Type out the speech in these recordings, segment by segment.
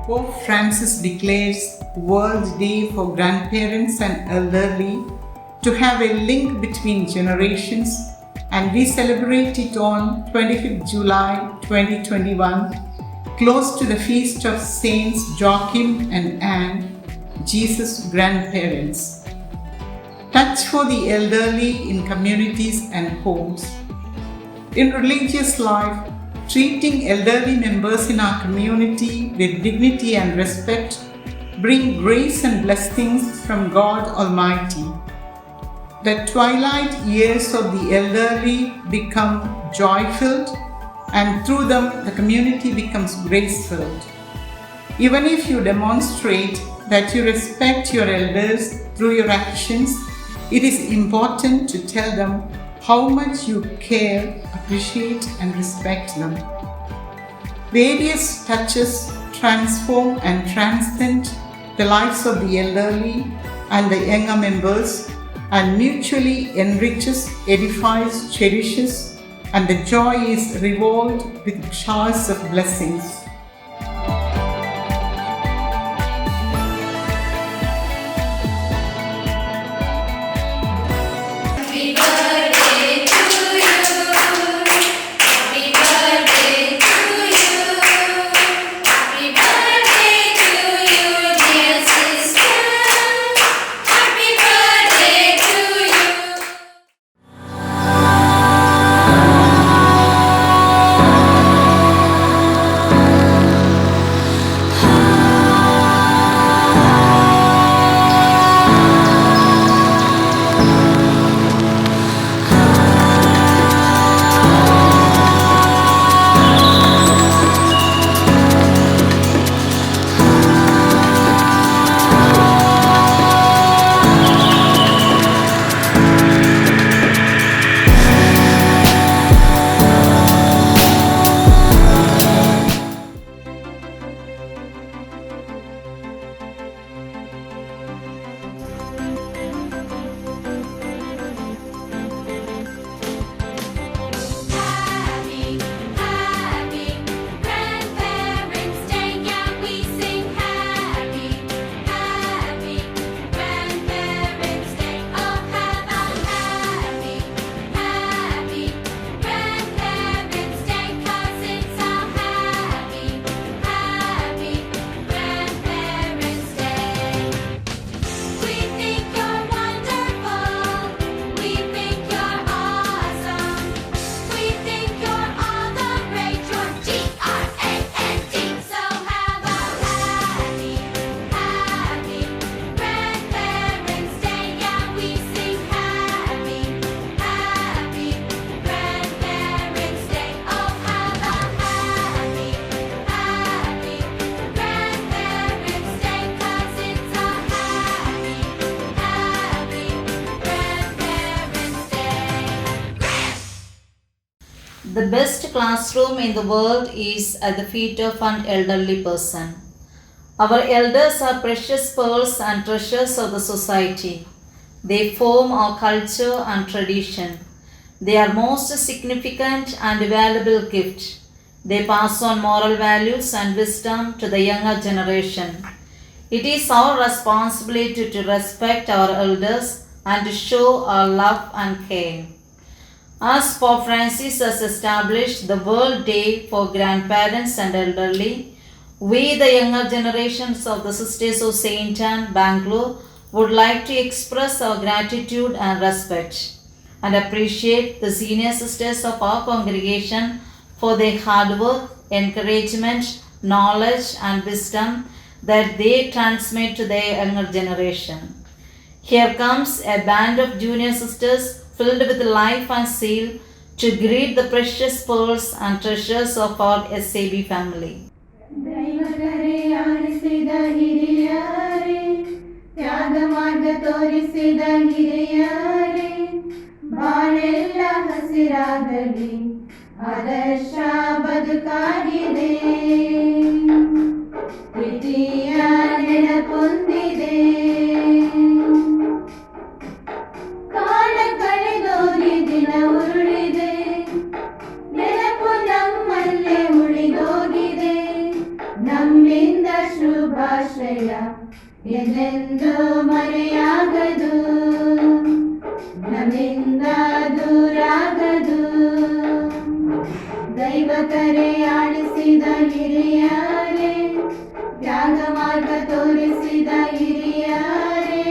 Pope Francis declares World Day for Grandparents and Elderly to have a link between generations, and we celebrate it on 25th July 2021, close to the feast of Saints Joachim and Anne, Jesus' grandparents. Touch for the elderly in communities and homes. In religious life, treating elderly members in our community with dignity and respect bring grace and blessings from God Almighty. The twilight years of the elderly become joy-filled, and through them the community becomes grace-filled. Even if you demonstrate that you respect your elders through your actions, it is important to tell them how much you care, appreciate, and respect them. Various touches transform and transcend the lives of the elderly and the younger members, and mutually enriches, edifies, cherishes, and the joy is revolved with showers of blessings. The best classroom in the world is at the feet of an elderly person. Our elders are precious pearls and treasures of the society. They form our culture and tradition. They are most significant and valuable gift. They pass on moral values and wisdom to the younger generation. It is our responsibility to respect our elders and to show our love and care. As Pope Francis has established the World Day for Grandparents and Elderly, we, the younger generations of the Sisters of St. Anne, Bangalore, would like to express our gratitude and respect and appreciate the senior sisters of our congregation for their hard work, encouragement, knowledge, and wisdom that they transmit to their younger generation. Here comes a band of junior sisters filled with life and zeal to greet the precious pearls and treasures of our SAB family. ನಮ್ಮಿಂದ ಶುಭಾಶಯ ಎಂದೆಂದೂ ಮರೆಯಾಗದು, ನಮ್ಮಿಂದ ದೂರಾಗದು. ದೈವ ಕರೆಯಾಡಿಸಿದ ಹಿರಿಯರೇ, ತ್ಯಾಗ ಮಾರ್ಗ ತೋರಿಸಿದ ಹಿರಿಯರೇ,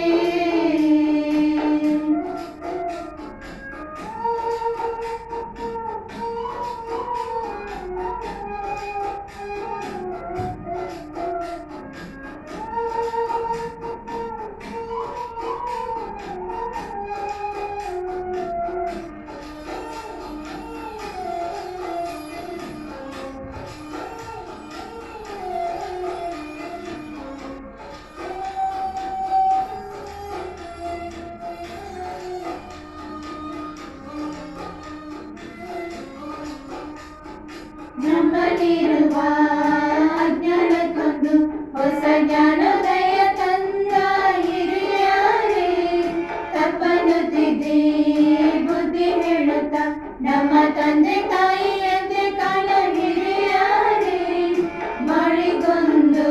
ನಮ್ಮಲ್ಲಿರುವ ಅಜ್ಞಾನಕ್ಕೊಂದು ಹೊಸ ಜ್ಞಾನೋದಯ ತಂದ ಹಿರಿಯರೇ, ತಪ್ಪನ್ನು ತಿದ್ದಿ ಬುದ್ಧಿ ಹೇಳುತ್ತಾ ನಮ್ಮ ತಂದೆ ತಾಯಿಯಂತೆ ಕಾಣ ಹಿರಿಯರೇ, ಬಾಳಿಗೊಂದು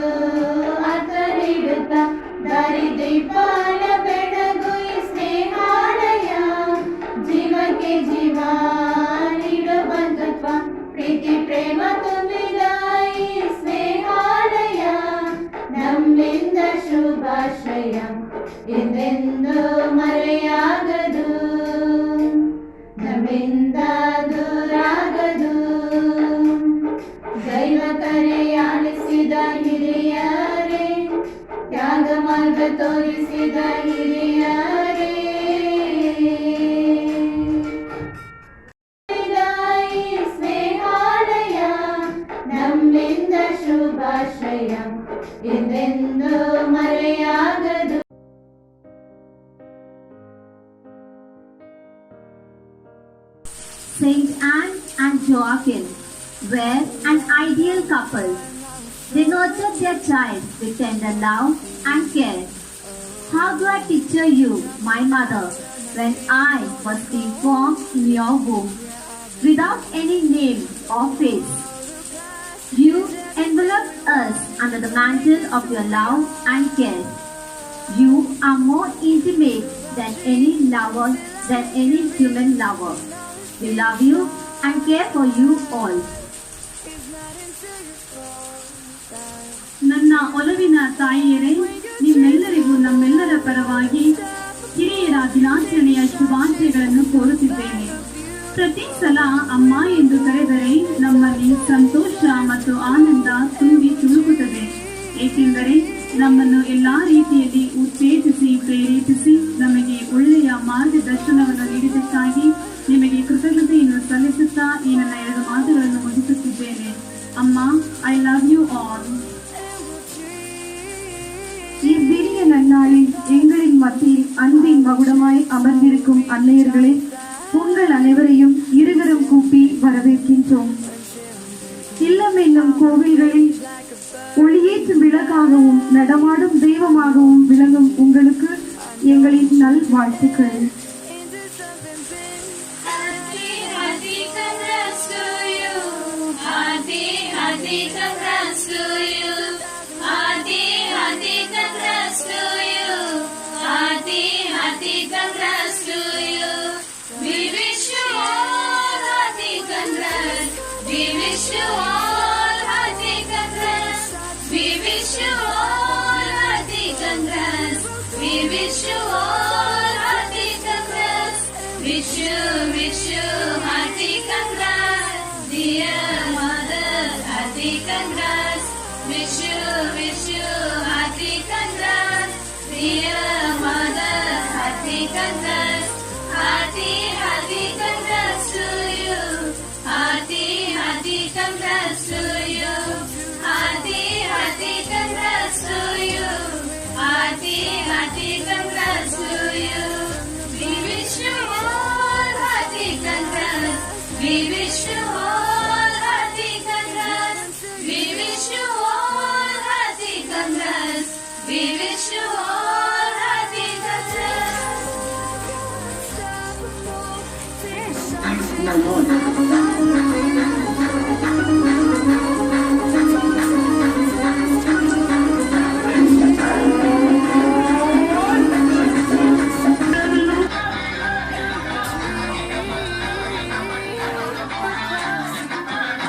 ಅರ್ಥ ನೀಡುತ್ತಾ ದಾರಿ ದೀಪಾಲ ಬೆಳಗು ಈ ಸ್ನೇಹಾಲಯ, ಜೀವಕ್ಕೆ ಜೀವ ನೀಡು ಬಂಧುತ್ವ ಪ್ರೀತಿ ಪ್ರೇಮ ತುಂಬಿದ ಈ ಸ್ನೇಹಾಲಯ. ನಮ್ಮಿಂದ ಶುಭಾಶಯ ಎಂದೆಂದೂ ಮರೆಯಾಗದು, ನಮ್ಮಿಂದ ದೂರಾಗದು. ದೈವ ಕರೆಯಾಡಿಸಿದ ಹಿರಿಯರೇ, ತ್ಯಾಗ ಮಾರ್ಗ ತೋರಿಸಿದ ಹಿರಿಯರೇ, ನಮ್ಮಿಂದ ಶುಭಾಶಯ ಎಂದೆಂದೂ ಮರೆಯಾಗದು. Saint Anne and Joachim were an ideal couple. They nurtured their child with tender love and care. How do I picture you, my mother, when I was being formed in your womb, without any name or face? You enveloped us under the mantle of your love and care. You are more intimate than any human lover. We love you and care for you all. ನನ್ನ ಒಲವಿನ ತಾಯಿಯರೇ, ನಿಮ್ಮೆಲ್ಲರಿಗೂ ನಮ್ಮೆಲ್ಲರ ಪರವಾಗಿ ಹಿರಿಯರ ದಿನಾಚರಣೆಯ ಶುಭಾಶಯಗಳನ್ನು ಕೋರುತ್ತಿದ್ದೇನೆ. ಪ್ರತಿ ಸಲ ಅಮ್ಮ ಎಂದು ಕರೆದರೆ ನಮ್ಮಲ್ಲಿ ಸಂತೋಷ ಮತ್ತು ಆನಂದ ತುಂಬಿ ತುಳುಕುತ್ತದೆ. ಏಕೆಂದರೆ ನಮ್ಮನ್ನು ಎಲ್ಲಾ ರೀತಿಯಲ್ಲಿ ಉತ್ತೇಜಿಸಿ ಪ್ರೇರೇಪಿಸಿ ನಮಗೆ ಒಳ್ಳೆಯ ಮಾರ್ಗದರ್ಶನವನ್ನು ನೀಡಿದ್ದಕ್ಕಾಗಿ ನಿಮಗೆ ಕೃತಜ್ಞತೆಯನ್ನು ಸಲ್ಲಿಸುತ್ತಾ ಈ ನನ್ನ 2 ಮಾತುಗಳನ್ನು ಮುಗಿಸುತ್ತಿದ್ದೇನೆ. ಅಮ್ಮ, ಐ ಲವ್ ಯು ಆಲ್. இவ்விரிய நன்னாளில் எங்களின் மத்தியில் அன்பின் மகுடமாய் அமர்ந்திருக்கும் அன்னையர்களே, உங்கள் அனைவரையும் இருகரம் கூப்பி வரவேற்கின்றோம். இல்லம் என்னும் கோவில்களில் ஒளியேற்றும் விளக்காகவும் நடமாடும் தெய்வமாகவும் விளங்கும் உங்களுக்கு எங்களின் நல் வாழ்த்துக்கள். Wish you hearty congrats, dear mother, hearty congrats. Wish you hearty congrats, dear mother, hearty congrats. Hearty